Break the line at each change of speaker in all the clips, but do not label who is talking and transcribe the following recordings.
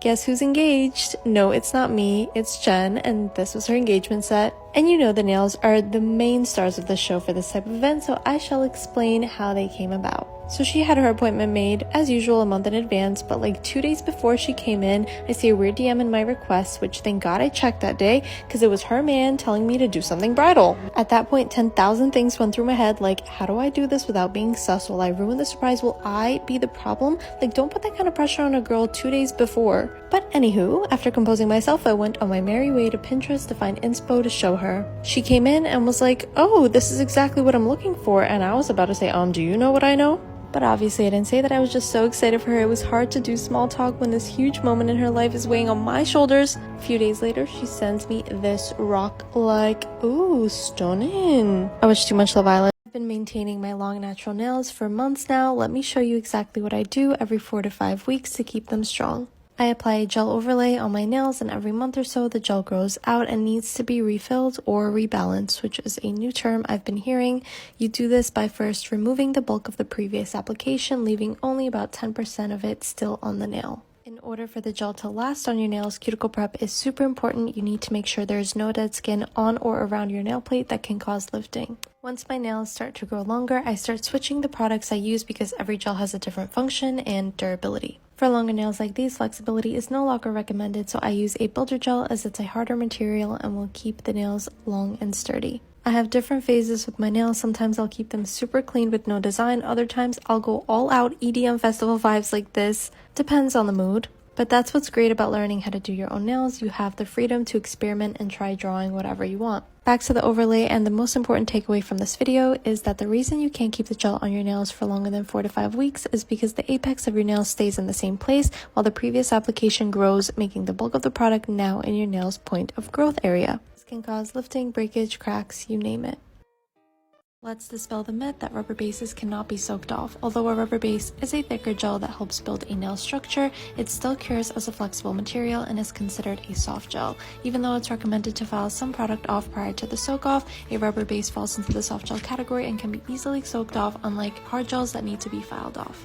Guess who's engaged? No, it's not me, it's Jen, and this was her engagement set. And you know the nails are the main stars of the show for this type of event, so I shall explain how they came about. So she had her appointment made, as usual, a month in advance, but like 2 days before she came in, I see a weird DM in my request, which thank God I checked that day, because it was her man telling me to do something bridal. At that point, 10,000 things went through my head, like, how do I do this without being sus? Will I ruin the surprise? Will I be the problem? Like, don't put that kind of pressure on a girl 2 days before. But anywho, after composing myself, I went on my merry way to Pinterest to find inspo to show her. She came in and was like, oh, this is exactly what I'm looking for, and I was about to say, do you know what I know? But obviously I didn't say that. I was just so excited for her. It was hard to do small talk when this huge moment in her life is weighing on my shoulders. A few days later, she sends me this rock like, ooh, stunning. I wish too much Love Island. I've been maintaining my long natural nails for months now. Let me show you exactly what I do every 4 to 5 weeks to keep them strong. I apply a gel overlay on my nails, and every month or so the gel grows out and needs to be refilled or rebalanced, which is a new term I've been hearing. You do this by first removing the bulk of the previous application, leaving only about 10% of it still on the nail. In order for the gel to last on your nails, cuticle prep is super important. You need to make sure there's no dead skin on or around your nail plate that can cause lifting. Once my nails start to grow longer, I start switching the products I use because every gel has a different function and durability. For longer nails like these, flexibility is no longer recommended, so I use a builder gel as it's a harder material and will keep the nails long and sturdy. I have different phases with my nails. Sometimes I'll keep them super clean with no design. Other times I'll go all out EDM festival vibes like this. Depends on the mood. But that's what's great about learning how to do your own nails. You have the freedom to experiment and try drawing whatever you want. Back to the overlay, and the most important takeaway from this video is that the reason you can't keep the gel on your nails for longer than 4 to 5 weeks is because the apex of your nail stays in the same place while the previous application grows, making the bulk of the product now in your nail's point of growth area. This can cause lifting, breakage, cracks, you name it. Let's dispel the myth that rubber bases cannot be soaked off. Although a rubber base is a thicker gel that helps build a nail structure, it still cures as a flexible material and is considered a soft gel. Even though it's recommended to file some product off prior to the soak off, a rubber base falls into the soft gel category and can be easily soaked off, unlike hard gels that need to be filed off.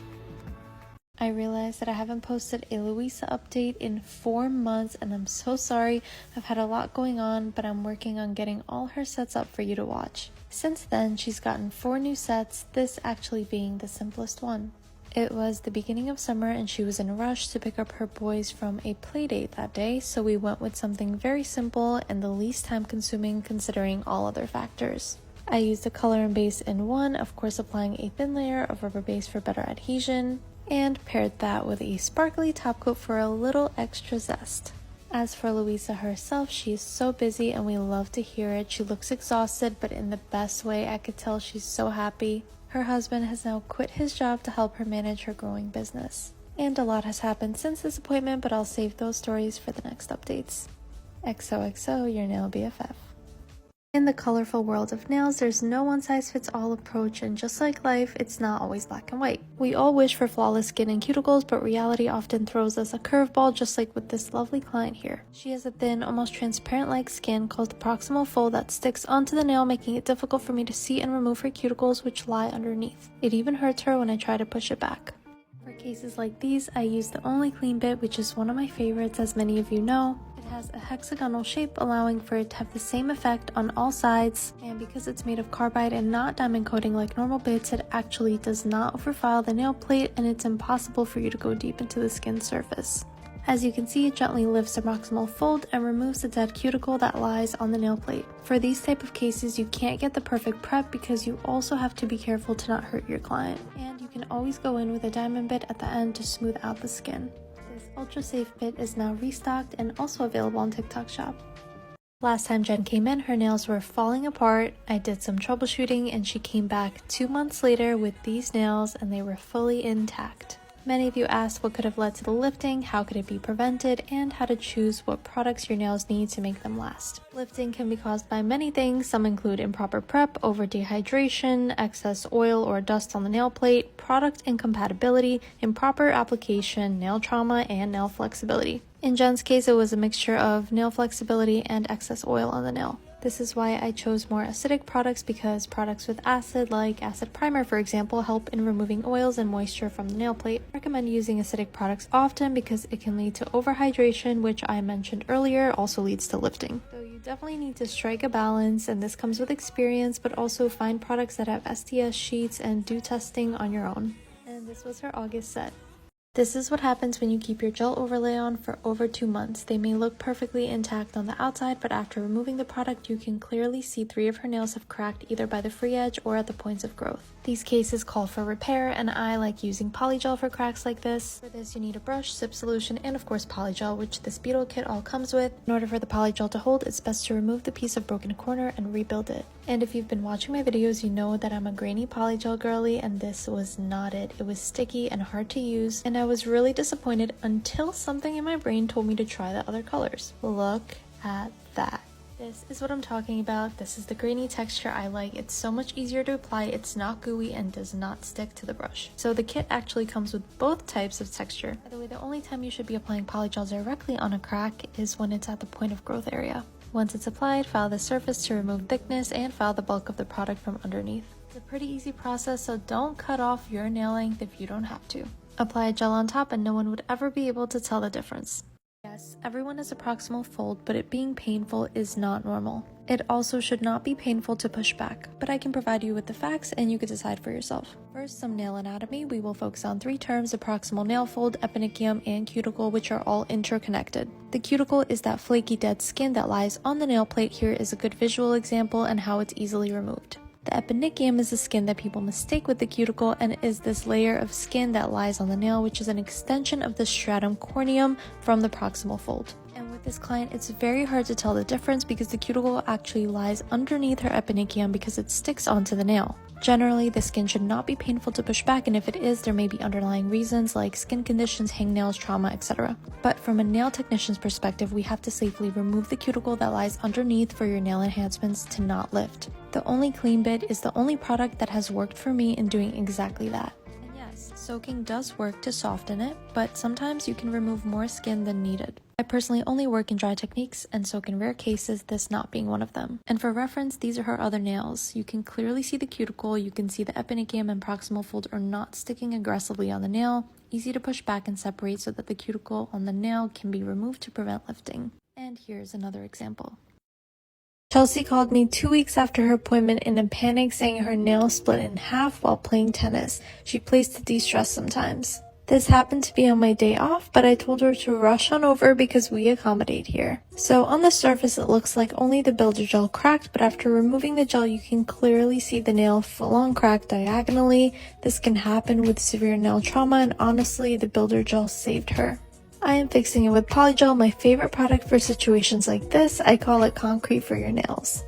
I realized that I haven't posted a Louisa update in 4 months, and I'm so sorry. I've had a lot going on, but I'm working on getting all her sets up for you to watch. Since then, she's gotten 4 new sets, this actually being the simplest one. It was the beginning of summer and she was in a rush to pick up her boys from a play date that day, so we went with something very simple and the least time consuming considering all other factors. I used a color and base in one, of course applying a thin layer of rubber base for better adhesion, and paired that with a sparkly top coat for a little extra zest. As for Louisa herself, she is so busy and we love to hear it. She looks exhausted, but in the best way. I could tell she's so happy. Her husband has now quit his job to help her manage her growing business. And a lot has happened since this appointment, but I'll save those stories for the next updates. XOXO, your nail BFF. In the colorful world of nails, there's no one-size-fits-all approach, and just like life, it's not always black and white. We all wish for flawless skin and cuticles, but reality often throws us a curveball, just like with this lovely client here. She has a thin, almost transparent-like skin called the proximal fold that sticks onto the nail, making it difficult for me to see and remove her cuticles, which lie underneath. It even hurts her when I try to push it back. For cases like these, I use the Only Clean bit, which is one of my favorites, as many of you know. It has a hexagonal shape, allowing for it to have the same effect on all sides, and because it's made of carbide and not diamond coating like normal bits, it actually does not overfile the nail plate, and it's impossible for you to go deep into the skin surface. As you can see, it gently lifts the proximal fold and removes the dead cuticle that lies on the nail plate. For these type of cases, you can't get the perfect prep because you also have to be careful to not hurt your client. And you can always go in with a diamond bit at the end to smooth out the skin. This ultra safe bit is now restocked and also available on TikTok Shop. Last time Jen came in, her nails were falling apart. I did some troubleshooting and she came back 2 months later with these nails and they were fully intact. Many of you asked what could have led to the lifting, how could it be prevented, and how to choose what products your nails need to make them last. Lifting can be caused by many things. Some include improper prep, over dehydration, excess oil or dust on the nail plate, product incompatibility, improper application, nail trauma, and nail flexibility. In Jen's case, it was a mixture of nail flexibility and excess oil on the nail. This is why I chose more acidic products, because products with acid, like acid primer for example, help in removing oils and moisture from the nail plate. I recommend using acidic products often because it can lead to overhydration, which I mentioned earlier also leads to lifting. So you definitely need to strike a balance, and this comes with experience, but also find products that have STS sheets and do testing on your own. And this was her August set. This is what happens when you keep your gel overlay on for over 2 months. They may look perfectly intact on the outside, but after removing the product, you can clearly see 3 of her nails have cracked either by the free edge or at the points of growth. These cases call for repair, and I like using polygel for cracks like this. For this, you need a brush, sip solution, and of course polygel, which this beetle kit all comes with. In order for the polygel to hold, it's best to remove the piece of broken corner and rebuild it. And if you've been watching my videos, you know that I'm a grainy polygel girly, and this was not it. It was sticky and hard to use, and I was really disappointed until something in my brain told me to try the other colors. Look at that. This is what I'm talking about. This is the grainy texture I like. It's so much easier to apply, it's not gooey, and does not stick to the brush. So the kit actually comes with both types of texture. By the way, the only time you should be applying polygel directly on a crack is when it's at the point of growth area. Once it's applied, file the surface to remove thickness and file the bulk of the product from underneath. It's a pretty easy process, so don't cut off your nail length if you don't have to. Apply a gel on top and no one would ever be able to tell the difference. Yes, everyone has a proximal fold, but it being painful is not normal. It also should not be painful to push back, but I can provide you with the facts and you can decide for yourself. First, some nail anatomy. We will focus on 3 terms: the proximal nail fold, eponychium, and cuticle, which are all interconnected. The cuticle is that flaky dead skin that lies on the nail plate. Here is a good visual example and how it's easily removed. The eponychium is the skin that people mistake with the cuticle and is this layer of skin that lies on the nail, which is an extension of the stratum corneum from the proximal fold. And with this client, it's very hard to tell the difference because the cuticle actually lies underneath her eponychium because it sticks onto the nail. Generally, the skin should not be painful to push back, and if it is, there may be underlying reasons like skin conditions, hangnails, trauma, etc. But from a nail technician's perspective, we have to safely remove the cuticle that lies underneath for your nail enhancements to not lift. The only clean bit is the only product that has worked for me in doing exactly that. And yes, soaking does work to soften it, but sometimes you can remove more skin than needed. I personally only work in dry techniques and soak in rare cases, this not being one of them. And for reference, these are her other nails. You can clearly see the cuticle, you can see the eponychium and proximal fold are not sticking aggressively on the nail, easy to push back and separate so that the cuticle on the nail can be removed to prevent lifting. And here's another example. Chelsea called me 2 weeks after her appointment in a panic, saying her nail split in half while playing tennis. She plays to de-stress sometimes. This happened to be on my day off, but I told her to rush on over because we accommodate here. So on the surface it looks like only the builder gel cracked, but after removing the gel you can clearly see the nail full on cracked diagonally. This can happen with severe nail trauma, and honestly the builder gel saved her. I am fixing it with polygel, my favorite product for situations like this. I call it concrete for your nails.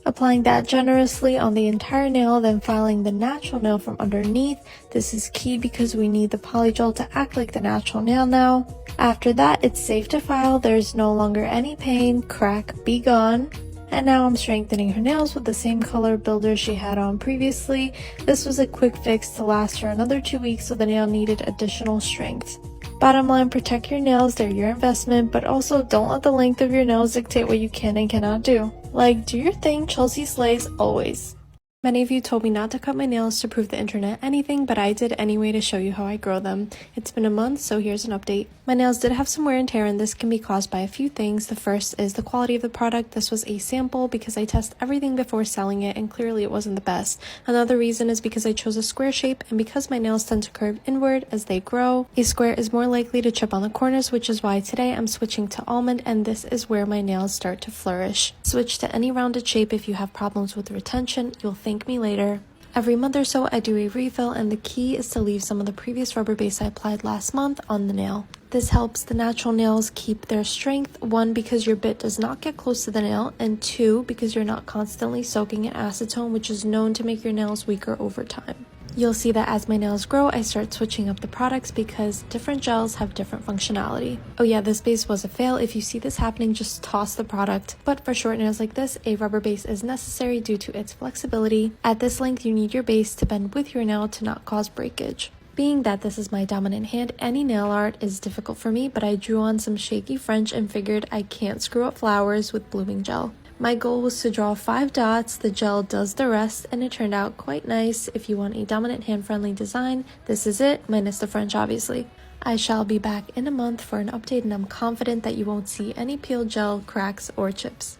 Applying that generously on the entire nail, then filing the natural nail from underneath. This is key because we need the polygel to act like the natural nail now. After that, it's safe to file. There's no longer any pain, crack, be gone. And now I'm strengthening her nails with the same color builder she had on previously. This was a quick fix to last her another 2 weeks, so the nail needed additional strength. Bottom line, protect your nails, they're your investment, but also don't let the length of your nails dictate what you can and cannot do. Like, do your thing, Chelsea slays always. Many of you told me not to cut my nails to prove the internet anything, but I did anyway to show you how I grow them. It's been a month, so here's an update. My nails did have some wear and tear, and this can be caused by a few things. The first is the quality of the product. This was a sample because I test everything before selling it, and clearly it wasn't the best. Another reason is because I chose a square shape, and because my nails tend to curve inward as they grow, a square is more likely to chip on the corners, which is why today I'm switching to almond, and this is where my nails start to flourish. Switch to any rounded shape if you have problems with retention. You'll thank me later. Every month or so I do a refill, and the key is to leave some of the previous rubber base I applied last month on the nail. This helps the natural nails keep their strength, 1 because your bit does not get close to the nail, and 2 because you're not constantly soaking in acetone, which is known to make your nails weaker over time. You'll see that as my nails grow, I start switching up the products because different gels have different functionality. Oh yeah, this base was a fail. If you see this happening, just toss the product. But for short nails like this, a rubber base is necessary due to its flexibility. At this length, you need your base to bend with your nail to not cause breakage. Being that this is my dominant hand, any nail art is difficult for me, but I drew on some shaky French and figured I can't screw up flowers with blooming gel. My goal was to draw 5 dots, the gel does the rest, and it turned out quite nice. If you want a dominant hand-friendly design, this is it, minus the French obviously. I shall be back in a month for an update, and I'm confident that you won't see any peeled gel, cracks, or chips.